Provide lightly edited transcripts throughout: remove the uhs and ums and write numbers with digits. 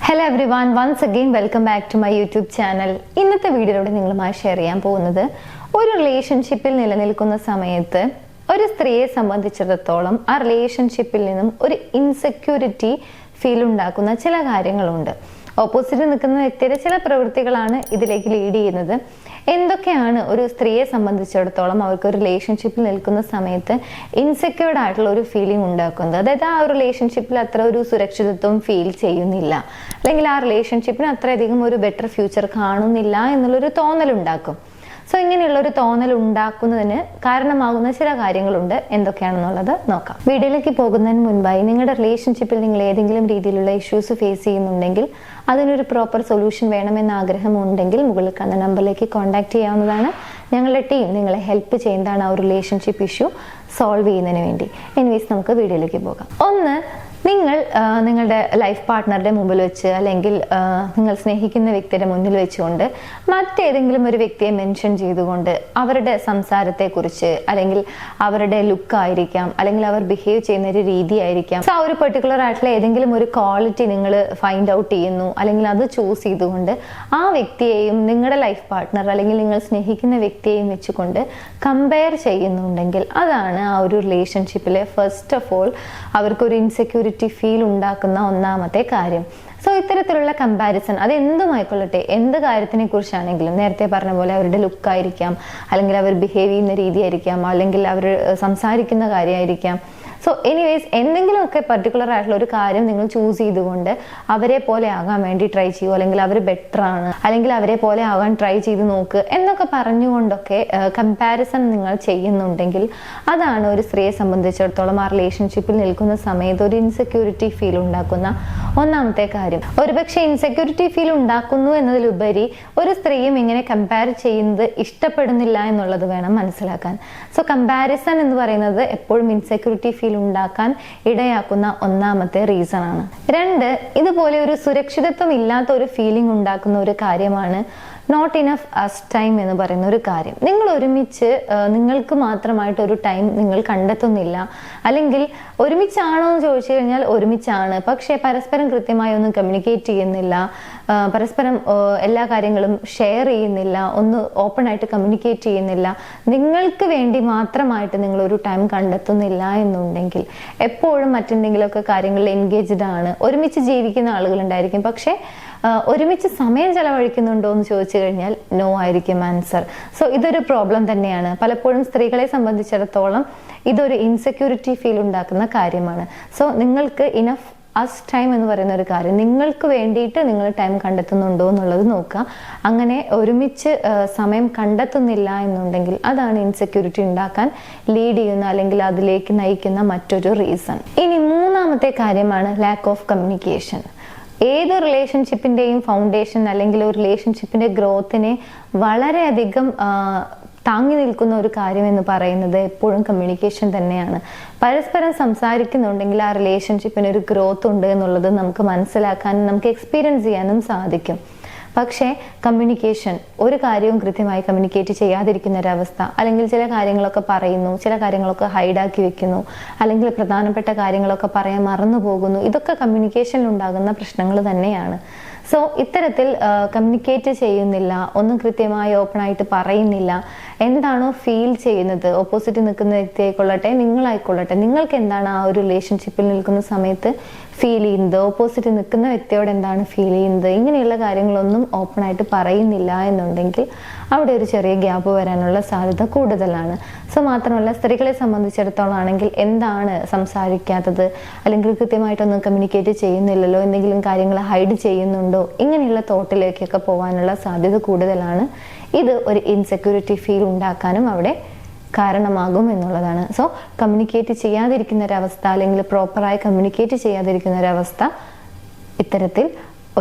Hello everyone, once again welcome back to my YouTube channel. ഇന്നത്തെ വീഡിയോയിലൂടെ നിങ്ങളുമായി share ചെയ്യാൻ പോകുന്നത് ഒരു റിലേഷൻഷിപ്പിൽ നിലനിൽക്കുന്ന സമയത്ത് ഒരു സ്ത്രീയെ സംബന്ധിച്ചിടത്തോളം ആ റിലേഷൻഷിപ്പിൽ നിന്നും ഒരു ഇൻസെക്യൂരിറ്റി ഫീൽ ഉണ്ടാക്കുന്ന ചില കാര്യങ്ങളുണ്ട്. ഓപ്പോസിറ്റ് നിൽക്കുന്ന വ്യക്തിയുടെ ചില പ്രവൃത്തികളാണ് ഇതിലേക്ക് ലീഡ് ചെയ്യുന്നത്. എന്തൊക്കെയാണ് ഒരു സ്ത്രീയെ സംബന്ധിച്ചിടത്തോളം അവർക്ക് ഒരു റിലേഷൻഷിപ്പിൽ നിൽക്കുന്ന സമയത്ത് ഇൻസെക്യൂർഡ് ആയിട്ടുള്ള ഒരു ഫീലിംഗ് ഉണ്ടാക്കുന്നത്? അതായത് ആ ഒരു റിലേഷൻഷിപ്പിൽ അത്ര ഒരു സുരക്ഷിതത്വം ഫീൽ ചെയ്യുന്നില്ല, അല്ലെങ്കിൽ ആ റിലേഷൻഷിപ്പിന് അത്രയധികം ഒരു ബെറ്റർ ഫ്യൂച്ചർ കാണുന്നില്ല എന്നുള്ളൊരു തോന്നലുണ്ടാക്കും. സോ ഇങ്ങനെയുള്ള ഒരു തോന്നൽ ഉണ്ടാക്കുന്നതിന് കാരണമാകുന്ന ചില കാര്യങ്ങളുണ്ട്. എന്തൊക്കെയാണെന്നുള്ളത് നോക്കാം. വീഡിയോയിലേക്ക് പോകുന്നതിന് മുൻപായി നിങ്ങളുടെ റിലേഷൻഷിപ്പിൽ നിങ്ങൾ ഏതെങ്കിലും രീതിയിലുള്ള ഇഷ്യൂസ് ഫേസ് ചെയ്യുന്നുണ്ടെങ്കിൽ അതിനൊരു പ്രോപ്പർ സൊല്യൂഷൻ വേണമെന്ന ആഗ്രഹമുണ്ടെങ്കിൽ മുകളിൽ കാണുന്ന നമ്പറിലേക്ക് കോൺടാക്ട് ചെയ്യാവുന്നതാണ്. ഞങ്ങളുടെ ടീം നിങ്ങളെ ഹെൽപ്പ് ചെയ്യുന്നതാണ് ആ ഒരു റിലേഷൻഷിപ്പ് ഇഷ്യൂ സോൾവ് ചെയ്യുന്നതിന് വേണ്ടി. എനിവേസ് നമുക്ക് വീഡിയോയിലേക്ക് പോകാം. ഒന്ന്, നിങ്ങൾ നിങ്ങളുടെ ലൈഫ് പാർട്ട്ണറുടെ മുമ്പിൽ വെച്ച് അല്ലെങ്കിൽ നിങ്ങൾ സ്നേഹിക്കുന്ന വ്യക്തിയുടെ മുന്നിൽ വെച്ചുകൊണ്ട് മറ്റേതെങ്കിലും ഒരു വ്യക്തിയെ മെൻഷൻ ചെയ്തുകൊണ്ട് അവരുടെ സംസാരത്തെക്കുറിച്ച് അല്ലെങ്കിൽ അവരുടെ ലുക്ക് ആയിരിക്കാം, അല്ലെങ്കിൽ അവർ ബിഹേവ് ചെയ്യുന്ന ഒരു രീതി ആയിരിക്കാം, ആ ഒരു പെർട്ടിക്കുലർ ആയിട്ടുള്ള ഏതെങ്കിലും ഒരു ക്വാളിറ്റി നിങ്ങൾ ഫൈൻഡ് ഔട്ട് ചെയ്യുന്നു, അല്ലെങ്കിൽ അത് ചൂസ് ചെയ്തുകൊണ്ട് ആ വ്യക്തിയെയും നിങ്ങളുടെ ലൈഫ് പാർട്ട്ണർ അല്ലെങ്കിൽ നിങ്ങൾ സ്നേഹിക്കുന്ന വ്യക്തിയെയും വെച്ചുകൊണ്ട് കമ്പയർ ചെയ്യുന്നുണ്ടെങ്കിൽ അതാണ് ആ ഒരു റിലേഷൻഷിപ്പിലെ ഫസ്റ്റ് ഓഫ് ഓൾ അവർക്കൊരു ഇൻസെക്യൂരിറ്റി ഫീൽ ഉണ്ടാക്കുന്ന ഒന്നാമത്തെ കാര്യം. സോ ഇത്തരത്തിലുള്ള കമ്പാരിസൺ അത് എന്തുമായിക്കൊള്ളട്ടെ, എന്ത് കാര്യത്തിനെ കുറിച്ചാണെങ്കിലും, നേരത്തെ പറഞ്ഞ പോലെ അവരുടെ ലുക്കായിരിക്കാം, അല്ലെങ്കിൽ അവർ ബിഹേവ് ചെയ്യുന്ന രീതിയായിരിക്കാം, അല്ലെങ്കിൽ അവർ സംസാരിക്കുന്ന കാര്യമായിരിക്കാം. സോ എനിവേസ് എന്തെങ്കിലുമൊക്കെ പർട്ടിക്കുലർ ആയിട്ടുള്ള ഒരു കാര്യം നിങ്ങൾ ചൂസ് ചെയ്തുകൊണ്ട് അവരെ പോലെ ആകാൻ വേണ്ടി ട്രൈ ചെയ്യൂ, അല്ലെങ്കിൽ അവർ ബെറ്റർ ആണ്, അല്ലെങ്കിൽ അവരെ പോലെ ആകാൻ ട്രൈ ചെയ്ത് നോക്ക് എന്നൊക്കെ പറഞ്ഞുകൊണ്ടൊക്കെ കമ്പാരിസൺ നിങ്ങൾ ചെയ്യുന്നുണ്ടെങ്കിൽ അതാണ് ഒരു സ്ത്രീയെ സംബന്ധിച്ചിടത്തോളം ആ റിലേഷൻഷിപ്പിൽ നിൽക്കുന്ന സമയത്ത് ഒരു ഇൻസെക്യൂരിറ്റി ഫീൽ ഉണ്ടാക്കുന്ന ഒന്നാമത്തെ കാര്യം. ഒരുപക്ഷെ ഇൻസെക്യൂരിറ്റി ഫീൽ ഉണ്ടാക്കുന്നു എന്നതിലുപരി ഒരു സ്ത്രീയും ഇങ്ങനെ കമ്പയർ ചെയ്യുന്നത് ഇഷ്ടപ്പെടുന്നില്ല എന്നുള്ളത് വേണം മനസ്സിലാക്കാൻ. സോ കമ്പാരിസൺ എന്ന് പറയുന്നത് എപ്പോഴും ഇൻസെക്യൂരിറ്റി ഫീൽ ഉണ്ടാക്കാൻ ഇടയാക്കുന്ന ഒന്നാമത്തെ റീസൺ ആണ്. രണ്ട്, ഇതുപോലെ ഒരു സുരക്ഷിതത്വം ഇല്ലാത്ത ഒരു ഫീലിംഗ് ഉണ്ടാക്കുന്ന ഒരു കാര്യമാണ് നോട്ട് ഇനഫ് അസ് ടൈം എന്ന് പറയുന്ന ഒരു കാര്യം. നിങ്ങൾ ഒരുമിച്ച് നിങ്ങൾക്ക് മാത്രമായിട്ട് ഒരു ടൈം നിങ്ങൾ കണ്ടെത്തുന്നില്ല, അല്ലെങ്കിൽ ഒരുമിച്ചാണോ എന്ന് ചോദിച്ചു കഴിഞ്ഞാൽ ഒരുമിച്ചാണ്, പക്ഷെ പരസ്പരം കൃത്യമായി ഒന്നും കമ്മ്യൂണിക്കേറ്റ് ചെയ്യുന്നില്ല, പരസ്പരം എല്ലാ കാര്യങ്ങളും ഷെയർ ചെയ്യുന്നില്ല, ഒന്ന് ഓപ്പൺ ആയിട്ട് കമ്മ്യൂണിക്കേറ്റ് ചെയ്യുന്നില്ല, നിങ്ങൾക്ക് വേണ്ടി മാത്രമായിട്ട് നിങ്ങൾ ഒരു ടൈം കണ്ടെത്തുന്നില്ല എന്നുണ്ടെങ്കിൽ എപ്പോഴും മറ്റെന്തെങ്കിലുമൊക്കെ കാര്യങ്ങളിൽ എൻഗേജ്ഡ് ആണ്. ഒരുമിച്ച് ജീവിക്കുന്ന ആളുകൾ ഉണ്ടായിരിക്കും, പക്ഷെ ഒരുമിച്ച് സമയം ചെലവഴിക്കുന്നുണ്ടോ എന്ന് ചോദിച്ചു കഴിഞ്ഞാൽ നോ ആയിരിക്കും ആൻസർ. സോ ഇതൊരു പ്രോബ്ലം തന്നെയാണ്. പലപ്പോഴും സ്ത്രീകളെ സംബന്ധിച്ചിടത്തോളം ഇതൊരു ഇൻസെക്യൂരിറ്റി ഫീൽ ഉണ്ടാക്കുന്ന കാര്യമാണ്. സോ നിങ്ങൾക്ക് ഇനഫ് അസ് ടൈം എന്ന് പറയുന്ന ഒരു കാര്യം, നിങ്ങൾക്ക് വേണ്ടിയിട്ട് നിങ്ങൾ ടൈം കണ്ടെത്തുന്നുണ്ടോ എന്നുള്ളത് നോക്കുക. അങ്ങനെ ഒരുമിച്ച് സമയം കണ്ടെത്തുന്നില്ല എന്നുണ്ടെങ്കിൽ അതാണ് ഇൻസെക്യൂരിറ്റി ഉണ്ടാക്കാൻ ലീഡ് ചെയ്യുന്ന അല്ലെങ്കിൽ അതിലേക്ക് നയിക്കുന്ന മറ്റൊരു റീസൺ. ഇനി മൂന്നാമത്തെ കാര്യമാണ് ലാക്ക് ഓഫ് കമ്മ്യൂണിക്കേഷൻ. ഏത് റിലേഷൻഷിപ്പിന്റെയും ഫൗണ്ടേഷൻ അല്ലെങ്കിൽ ഒരു റിലേഷൻഷിപ്പിന്റെ ഗ്രോത്തിനെ വളരെയധികം താങ്ങി നിൽക്കുന്ന ഒരു കാര്യം എന്ന് പറയുന്നത് എപ്പോഴും കമ്മ്യൂണിക്കേഷൻ തന്നെയാണ്. പരസ്പരം സംസാരിക്കുന്നുണ്ടെങ്കിൽ ആ റിലേഷൻഷിപ്പിന് ഒരു ഗ്രോത്ത് ഉണ്ട് എന്നുള്ളത് നമുക്ക് മനസ്സിലാക്കാനും നമുക്ക് എക്സ്പീരിയൻസ് ചെയ്യാനും സാധിക്കും. പക്ഷേ കമ്മ്യൂണിക്കേഷൻ, ഒരു കാര്യവും കൃത്യമായി കമ്മ്യൂണിക്കേറ്റ് ചെയ്യാതിരിക്കുന്ന ഒരവസ്ഥ, അല്ലെങ്കിൽ ചില കാര്യങ്ങളൊക്കെ പറയുന്നു, ചില കാര്യങ്ങളൊക്കെ ഹൈഡാക്കി വെക്കുന്നു, അല്ലെങ്കിൽ പ്രധാനപ്പെട്ട കാര്യങ്ങളൊക്കെ പറയാൻ മറന്നു പോകുന്നു, ഇതൊക്കെ കമ്മ്യൂണിക്കേഷനിൽ ഉണ്ടാകുന്ന പ്രശ്നങ്ങൾ തന്നെയാണ്. സോ ഇത്തരത്തിൽ കമ്മ്യൂണിക്കേറ്റ് ചെയ്യുന്നില്ല, ഒന്നും കൃത്യമായി ഓപ്പൺ ആയിട്ട് പറയുന്നില്ല, എന്താണോ ഫീൽ ചെയ്യുന്നത് ഓപ്പോസിറ്റ് നിൽക്കുന്ന വ്യക്തിയായിക്കൊള്ളട്ടെ നിങ്ങളായിക്കൊള്ളട്ടെ, നിങ്ങൾക്ക് എന്താണ് ആ ഒരു റിലേഷൻഷിപ്പിൽ നിൽക്കുന്ന സമയത്ത് ഫീൽ ചെയ്യുന്നത്, ഓപ്പോസിറ്റ് നിൽക്കുന്ന വ്യക്തിയോട് എന്താണ് ഫീൽ ചെയ്യുന്നത്, ഇങ്ങനെയുള്ള കാര്യങ്ങളൊന്നും ഓപ്പൺ ആയിട്ട് പറയുന്നില്ല എന്നുണ്ടെങ്കിൽ അവിടെ ഒരു ചെറിയ ഗ്യാപ്പ് വരാനുള്ള സാധ്യത കൂടുതലാണ്. സോ മാത്രമല്ല സ്ത്രീകളെ സംബന്ധിച്ചിടത്തോളം ആണെങ്കിൽ എന്താണ് സംസാരിക്കാത്തത്, അല്ലെങ്കിൽ കൃത്യമായിട്ടൊന്നും കമ്മ്യൂണിക്കേറ്റ് ചെയ്യുന്നില്ലല്ലോ, എന്തെങ്കിലും കാര്യങ്ങൾ ഹൈഡ് ചെയ്യുന്നുണ്ടോ, ഇങ്ങനെയുള്ള തോട്ടിലേക്കൊക്കെ പോകാനുള്ള സാധ്യത കൂടുതലാണ്. ഇത് ഒരു ഇൻസെക്യൂരിറ്റി ഫീൽ ഉണ്ടാക്കാനും അവിടെ കാരണമാകും എന്നുള്ളതാണ്. സോ കമ്മ്യൂണിക്കേറ്റ് ചെയ്യാതിരിക്കുന്ന ഒരവസ്ഥ, അല്ലെങ്കിൽ പ്രോപ്പറായി കമ്മ്യൂണിക്കേറ്റ് ചെയ്യാതിരിക്കുന്ന ഒരവസ്ഥ ഇത്തരത്തിൽ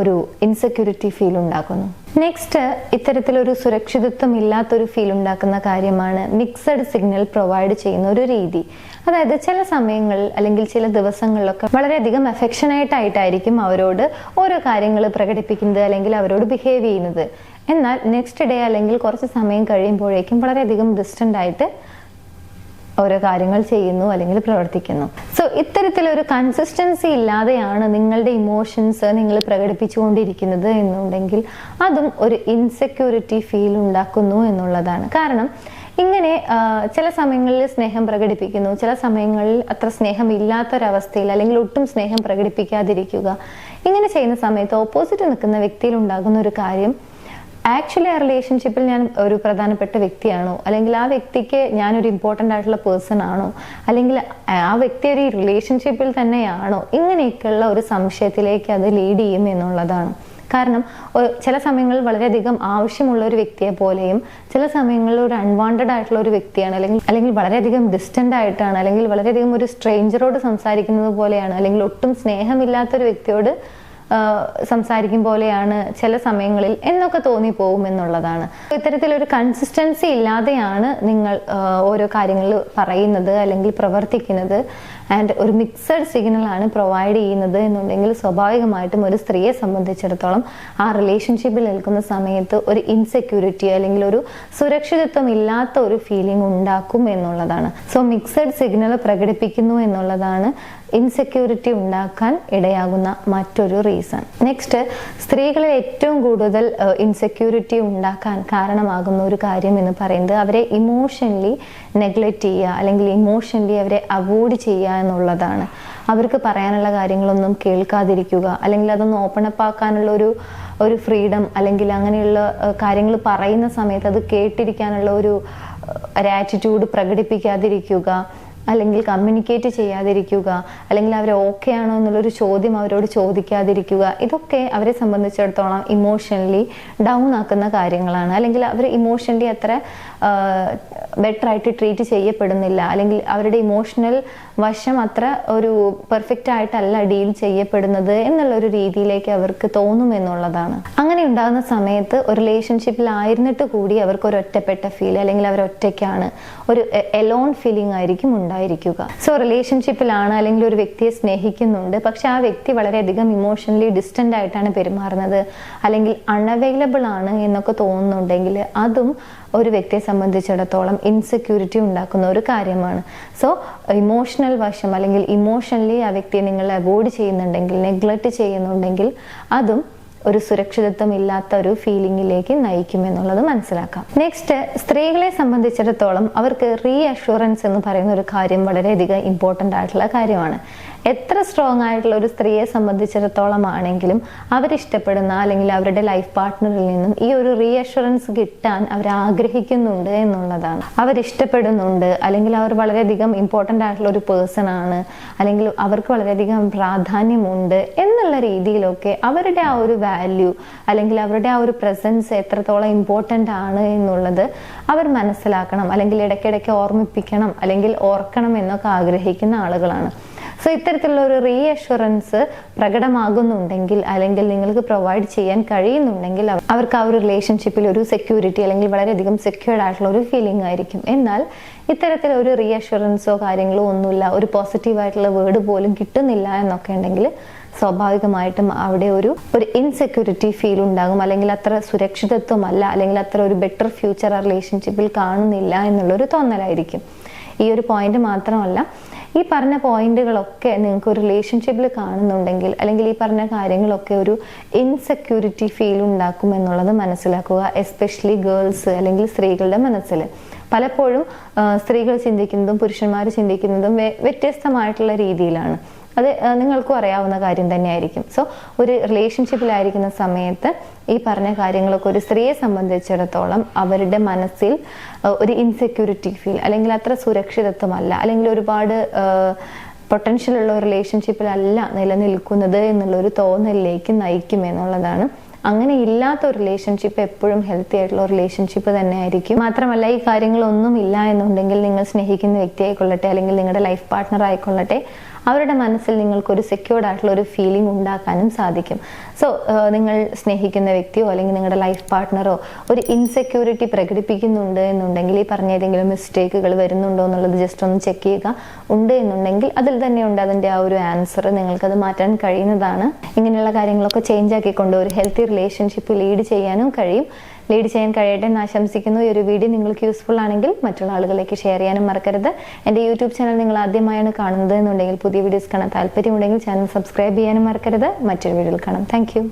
ഒരു ഇൻസെക്യൂരിറ്റി ഫീൽ ഉണ്ടാക്കുന്നു. നെക്സ്റ്റ്, ഇത്തരത്തിലൊരു സുരക്ഷിതത്വം ഇല്ലാത്തൊരു ഫീൽ ഉണ്ടാക്കുന്ന കാര്യമാണ് മിക്സഡ് സിഗ്നൽ പ്രൊവൈഡ് ചെയ്യുന്ന ഒരു രീതി. അതായത് ചില സമയങ്ങളിൽ അല്ലെങ്കിൽ ചില ദിവസങ്ങളിലൊക്കെ വളരെയധികം അഫെക്ഷനേറ്റായിട്ടായിരിക്കും അവരോട് ഓരോ കാര്യങ്ങൾ പ്രകടിപ്പിക്കുന്നത് അല്ലെങ്കിൽ അവരോട് ബിഹേവ് ചെയ്യുന്നത്. എന്നാൽ നെക്സ്റ്റ് ഡേ അല്ലെങ്കിൽ കുറച്ച് സമയം കഴിയുമ്പോഴേക്കും വളരെയധികം ഡിസ്റ്റൻ്റ് ആയിട്ട് ഓരോ കാര്യങ്ങൾ ചെയ്യുന്നു അല്ലെങ്കിൽ പ്രവർത്തിക്കുന്നു. സോ ഇത്തരത്തിലൊരു കൺസിസ്റ്റൻസി ഇല്ലാതെയാണ് നിങ്ങളുടെ ഇമോഷൻസ് നിങ്ങൾ പ്രകടിപ്പിച്ചുകൊണ്ടിരിക്കുന്നത് എന്നുണ്ടെങ്കിൽ അതും ഒരു ഇൻസെക്യൂരിറ്റി ഫീൽ ഉണ്ടാക്കുന്നു എന്നുള്ളതാണ്. കാരണം ഇങ്ങനെ ചില സമയങ്ങളിൽ സ്നേഹം പ്രകടിപ്പിക്കുന്നു, ചില സമയങ്ങളിൽ അത്ര സ്നേഹം ഇല്ലാത്തൊരവസ്ഥയിൽ അല്ലെങ്കിൽ ഒട്ടും സ്നേഹം പ്രകടിപ്പിക്കാതിരിക്കുക. ഇങ്ങനെ ചെയ്യുന്ന സമയത്ത് ഓപ്പോസിറ്റ് നിൽക്കുന്ന വ്യക്തിയിൽ ഉണ്ടാകുന്ന ഒരു കാര്യം, ആക്ച്വലി ആ റിലേഷൻഷിപ്പിൽ ഞാൻ ഒരു പ്രധാനപ്പെട്ട വ്യക്തിയാണോ, അല്ലെങ്കിൽ ആ വ്യക്തിക്ക് ഞാനൊരു ഇമ്പോർട്ടൻ്റ് ആയിട്ടുള്ള പേഴ്സൺ ആണോ, അല്ലെങ്കിൽ ആ വ്യക്തി ഒരു റിലേഷൻഷിപ്പിൽ തന്നെയാണോ, ഇങ്ങനെയൊക്കെയുള്ള ഒരു സംശയത്തിലേക്ക് അത് ലീഡ് ചെയ്യും എന്നുള്ളതാണ്. കാരണം ചില സമയങ്ങളിൽ വളരെയധികം ആവശ്യമുള്ള ഒരു വ്യക്തിയെ പോലെയും ചില സമയങ്ങളിൽ ഒരു അൺവാണ്ടഡ് ആയിട്ടുള്ള ഒരു വ്യക്തിയാണ്, അല്ലെങ്കിൽ വളരെയധികം ഡിസ്റ്റന്റ് ആയിട്ടാണ്, അല്ലെങ്കിൽ വളരെയധികം ഒരു സ്ട്രേഞ്ചറോട് സംസാരിക്കുന്നത് പോലെയാണ്, അല്ലെങ്കിൽ ഒട്ടും സ്നേഹമില്ലാത്തൊരു വ്യക്തിയോട് സംസാരിക്കും പോലെയാണ് ചില സമയങ്ങളിൽ എന്നൊക്കെ തോന്നിപ്പോകും എന്നുള്ളതാണ്. ഇത്തരത്തിലൊരു കൺസിസ്റ്റൻസി ഇല്ലാതെയാണ് നിങ്ങൾ ഓരോ കാര്യങ്ങൾ പറയുന്നത് അല്ലെങ്കിൽ പ്രവർത്തിക്കുന്നത് ആൻഡ് ഒരു മിക്സഡ് സിഗ്നൽ ആണ് പ്രൊവൈഡ് ചെയ്യുന്നത് എന്നുണ്ടെങ്കിൽ സ്വാഭാവികമായിട്ടും ഒരു സ്ത്രീയെ സംബന്ധിച്ചിടത്തോളം ആ റിലേഷൻഷിപ്പിൽ നിൽക്കുന്ന സമയത്ത് ഒരു ഇൻസെക്യൂരിറ്റി അല്ലെങ്കിൽ ഒരു സുരക്ഷിതത്വം ഇല്ലാത്ത ഒരു ഫീലിംഗ് ഉണ്ടാക്കും എന്നുള്ളതാണ്. സോ മിക്സഡ് സിഗ്നൽ പ്രകടിപ്പിക്കുന്നു എന്നുള്ളതാണ് ഇൻസെക്യൂരിറ്റി ഉണ്ടാക്കാൻ ഇടയാകുന്ന മറ്റൊരു റീസൺ. നെക്സ്റ്റ്, സ്ത്രീകളിൽ ഏറ്റവും കൂടുതൽ ഇൻസെക്യൂരിറ്റി ഉണ്ടാക്കാൻ കാരണമാകുന്ന ഒരു കാര്യം എന്ന് പറയുന്നത് അവരെ ഇമോഷണലി നെഗ്ലക്റ്റ് ചെയ്യുക അല്ലെങ്കിൽ ഇമോഷണലി അവരെ അവോയ്ഡ് ചെയ്യുക എന്നുള്ളതാണ്. അവർക്ക് പറയാനുള്ള കാര്യങ്ങളൊന്നും കേൾക്കാതിരിക്കുക, അല്ലെങ്കിൽ അതൊന്ന് ഓപ്പൺ അപ്പ് ആക്കാനുള്ള ഒരു ഫ്രീഡം, അല്ലെങ്കിൽ അങ്ങനെയുള്ള കാര്യങ്ങൾ പറയുന്ന സമയത്ത് അത് കേട്ടിരിക്കാനുള്ള ഒരു ആറ്റിറ്റ്യൂഡ് പ്രകടിപ്പിക്കാതിരിക്കുക, അല്ലെങ്കിൽ കമ്മ്യൂണിക്കേറ്റ് ചെയ്യാതിരിക്കുക, അല്ലെങ്കിൽ അവർ ഓക്കെ ആണോ എന്നുള്ളൊരു ചോദ്യം അവരോട് ചോദിക്കാതിരിക്കുക. ഇതൊക്കെ അവരെ സംബന്ധിച്ചിടത്തോളം ഇമോഷണലി ഡൗൺ ആക്കുന്ന കാര്യങ്ങളാണ്. അല്ലെങ്കിൽ അവർ ഇമോഷണലി അത്ര ബെറ്റർ ആയിട്ട് ട്രീറ്റ് ചെയ്യപ്പെടുന്നില്ല, അല്ലെങ്കിൽ അവരുടെ ഇമോഷണൽ വശം അത്ര ഒരു പെർഫെക്റ്റ് ആയിട്ടല്ല ഡീൽ ചെയ്യപ്പെടുന്നത് എന്നുള്ളൊരു രീതിയിലേക്ക് അവർക്ക് തോന്നും എന്നുള്ളതാണ്. അങ്ങനെ ഉണ്ടാകുന്ന സമയത്ത് ഒരു റിലേഷൻഷിപ്പിൽ ആയിരുന്നിട്ട് കൂടി അവർക്ക് ഒരു ഒറ്റപ്പെട്ട ഫീൽ, അല്ലെങ്കിൽ അവർ ഒറ്റയ്ക്കാണ്, ഒരു എലോൺ ഫീലിംഗ് ആയിരിക്കും ഉണ്ടായിരിക്കുക. സോ റിലേഷൻഷിപ്പിലാണ് അല്ലെങ്കിൽ ഒരു വ്യക്തിയെ സ്നേഹിക്കുന്നുണ്ട്, പക്ഷെ ആ വ്യക്തി വളരെയധികം ഇമോഷണലി ഡിസ്റ്റന്റ് ആയിട്ടാണ് പെരുമാറുന്നത്, അല്ലെങ്കിൽ അൺഅവൈലബിൾ ആണ് എന്നൊക്കെ തോന്നുന്നുണ്ടെങ്കിൽ അതും ഒരു വ്യക്തിയെ സംബന്ധിച്ചിടത്തോളം ഇൻസെക്യൂരിറ്റി ഉണ്ടാക്കുന്ന ഒരു കാര്യമാണ്. സോ ഇമോഷണൽ വശം അല്ലെങ്കിൽ ഇമോഷണലി ആ വ്യക്തിയെ നിങ്ങൾ അവോയ്ഡ് ചെയ്യുന്നുണ്ടെങ്കിൽ, നെഗ്ലക്റ്റ് ചെയ്യുന്നുണ്ടെങ്കിൽ അതും ഒരു സുരക്ഷിതത്വം ഇല്ലാത്ത ഒരു ഫീലിംഗിലേക്ക് നയിക്കും എന്നുള്ളത് മനസ്സിലാക്കാം. നെക്സ്റ്റ്, സ്ത്രീകളെ സംബന്ധിച്ചിടത്തോളം അവർക്ക് റീഅഷുറൻസ് എന്ന് പറയുന്ന ഒരു കാര്യം വളരെയധികം ഇമ്പോർട്ടൻ്റ് ആയിട്ടുള്ള കാര്യമാണ്. എത്ര സ്ട്രോങ് ആയിട്ടുള്ള ഒരു സ്ത്രീയെ സംബന്ധിച്ചിടത്തോളം ആണെങ്കിലും അവരിഷ്ടപ്പെടുന്ന അല്ലെങ്കിൽ അവരുടെ ലൈഫ് പാർട്ട്ണറിൽ നിന്നും ഈ ഒരു റീഅഷുറൻസ് കിട്ടാൻ അവർ ആഗ്രഹിക്കുന്നുണ്ട് എന്നുള്ളതാണ്. അവരിഷ്ടപ്പെടുന്നുണ്ട്, അല്ലെങ്കിൽ അവർ വളരെയധികം ഇമ്പോർട്ടൻ്റ് ആയിട്ടുള്ള ഒരു പേഴ്സൺ ആണ്, അല്ലെങ്കിൽ അവർക്ക് വളരെയധികം പ്രാധാന്യമുണ്ട് എന്നുള്ള രീതിയിലൊക്കെ അവരുടെ ആ ഒരു വാല്യൂ അല്ലെങ്കിൽ അവരുടെ ആ ഒരു പ്രസൻസ് എത്രത്തോളം ഇമ്പോർട്ടൻ്റ് ആണ് എന്നുള്ളത് അവർ മനസ്സിലാക്കണം, അല്ലെങ്കിൽ ഇടയ്ക്കിടയ്ക്ക് ഓർമ്മിപ്പിക്കണം, അല്ലെങ്കിൽ ഓർക്കണം എന്നൊക്കെ ആഗ്രഹിക്കുന്ന ആളുകളാണ്. സോ ഇത്തരത്തിലുള്ള ഒരു റീഅഷുറൻസ് പ്രകടമാകുന്നുണ്ടെങ്കിൽ, അല്ലെങ്കിൽ നിങ്ങൾക്ക് പ്രൊവൈഡ് ചെയ്യാൻ കഴിയുന്നുണ്ടെങ്കിൽ അവർക്ക് ആ ഒരു റിലേഷൻഷിപ്പിൽ ഒരു സെക്യൂരിറ്റി അല്ലെങ്കിൽ വളരെയധികം സെക്യൂർഡ് ആയിട്ടുള്ള ഒരു ഫീലിംഗ് ആയിരിക്കും. എന്നാൽ ഇത്തരത്തിലൊരു റീഅഷുറൻസോ കാര്യങ്ങളോ ഒന്നുമില്ല, ഒരു പോസിറ്റീവായിട്ടുള്ള വേർഡ് പോലും കിട്ടുന്നില്ല എന്നൊക്കെ ഉണ്ടെങ്കിൽ സ്വാഭാവികമായിട്ടും അവിടെ ഒരു ഇൻസെക്യൂരിറ്റി ഫീൽ ഉണ്ടാകും, അല്ലെങ്കിൽ അത്ര സുരക്ഷിതത്വമല്ല, അല്ലെങ്കിൽ അത്ര ഒരു ബെറ്റർ ഫ്യൂച്ചർ ആ റിലേഷൻഷിപ്പിൽ കാണുന്നില്ല എന്നുള്ളൊരു തോന്നലായിരിക്കും. ഈ ഒരു പോയിന്റ് മാത്രമല്ല, ഈ പറഞ്ഞ പോയിന്റുകളൊക്കെ നിങ്ങൾക്ക് ഒരു റിലേഷൻഷിപ്പിൽ കാണുന്നുണ്ടെങ്കിൽ, അല്ലെങ്കിൽ ഈ പറഞ്ഞ കാര്യങ്ങളൊക്കെ ഒരു ഇൻസെക്യൂരിറ്റി ഫീൽ ഉണ്ടാക്കും എന്നുള്ളത് മനസ്സിലാക്കുക. എസ്പെഷ്യലി ഗേൾസ് അല്ലെങ്കിൽ സ്ത്രീകളുടെ മനസ്സിൽ പലപ്പോഴും സ്ത്രീകൾ ചിന്തിക്കുന്നതും പുരുഷന്മാർ ചിന്തിക്കുന്നതും വ്യത്യസ്തമായിട്ടുള്ള രീതിയിലാണ്. അത് നിങ്ങൾക്കും അറിയാവുന്ന കാര്യം തന്നെയായിരിക്കും. സോ ഒരു റിലേഷൻഷിപ്പിലായിരിക്കുന്ന സമയത്ത് ഈ പറഞ്ഞ കാര്യങ്ങളൊക്കെ ഒരു സ്ത്രീയെ സംബന്ധിച്ചിടത്തോളം അവരുടെ മനസ്സിൽ ഒരു ഇൻസെക്യൂരിറ്റി ഫീൽ, അല്ലെങ്കിൽ അത്ര സുരക്ഷിതത്വമല്ല, അല്ലെങ്കിൽ ഒരുപാട് പൊട്ടൻഷ്യൽ ഉള്ള ഒരു റിലേഷൻഷിപ്പിലല്ല നിലനിൽക്കുന്നത് എന്നുള്ളൊരു തോന്നലിലേക്ക് നയിക്കും എന്നുള്ളതാണ്. അങ്ങനെ ഇല്ലാത്ത ഒരു റിലേഷൻഷിപ്പ് എപ്പോഴും ഹെൽത്തി ആയിട്ടുള്ള റിലേഷൻഷിപ്പ് തന്നെ ആയിരിക്കും. മാത്രമല്ല, ഈ കാര്യങ്ങളൊന്നും ഇല്ല എന്നുണ്ടെങ്കിൽ നിങ്ങൾ സ്നേഹിക്കുന്ന വ്യക്തി ആയിക്കൊള്ളട്ടെ, അല്ലെങ്കിൽ നിങ്ങളുടെ ലൈഫ് പാർട്ട്ണർ ആയിക്കൊള്ളട്ടെ, അവരുടെ മനസ്സിൽ നിങ്ങൾക്കൊരു സെക്യൂർഡ് ആയിട്ടുള്ള ഒരു ഫീലിംഗ് ഉണ്ടാക്കാനും സാധിക്കും. സോ നിങ്ങൾ സ്നേഹിക്കുന്ന വ്യക്തിയോ അല്ലെങ്കിൽ നിങ്ങളുടെ ലൈഫ് പാർട്ട്ണറോ ഒരു ഇൻസെക്യൂരിറ്റി പ്രകടിപ്പിക്കുന്നുണ്ട് എന്നുണ്ടെങ്കിൽ, ഈ പറഞ്ഞ ഏതെങ്കിലും മിസ്റ്റേക്കുകൾ വരുന്നുണ്ടോ എന്നുള്ളത് ജസ്റ്റ് ഒന്ന് ചെക്ക് ചെയ്യുക. ഉണ്ട് എന്നുണ്ടെങ്കിൽ അതിൽ തന്നെ ഉണ്ട് അതിൻ്റെ ആ ഒരു ആൻസർ, നിങ്ങൾക്കത് മാറ്റാൻ കഴിയുന്നതാണ്. ഇങ്ങനെയുള്ള കാര്യങ്ങളൊക്കെ ചേഞ്ച് ആക്കിക്കൊണ്ട് ഒരു ഹെൽത്തി റിലേഷൻഷിപ്പ് ലീഡ് ചെയ്യാനും കഴിയും. ലീഡ് ചെയ്യാൻ കഴിയട്ടെ എന്ന് ആശംസിക്കുന്നു. ഈ ഒരു വീഡിയോ നിങ്ങൾക്ക് യൂസ്ഫുൾ ആണെങ്കിൽ മറ്റുള്ള ആളുകളിലേക്ക് ഷെയർ ചെയ്യാനും മറക്കരുത്. എൻ്റെ യൂട്യൂബ് ചാനൽ നിങ്ങൾ ആദ്യമായാണ് കാണുന്നത് എന്നുണ്ടെങ്കിൽ, പുതിയ വീഡിയോസ് കാണാൻ താല്പര്യമുണ്ടെങ്കിൽ ചാനൽ സബ്സ്ക്രൈബ് ചെയ്യാനും മറക്കരുത്. മറ്റൊരു വീഡിയോയിൽ കാണാം. താങ്ക്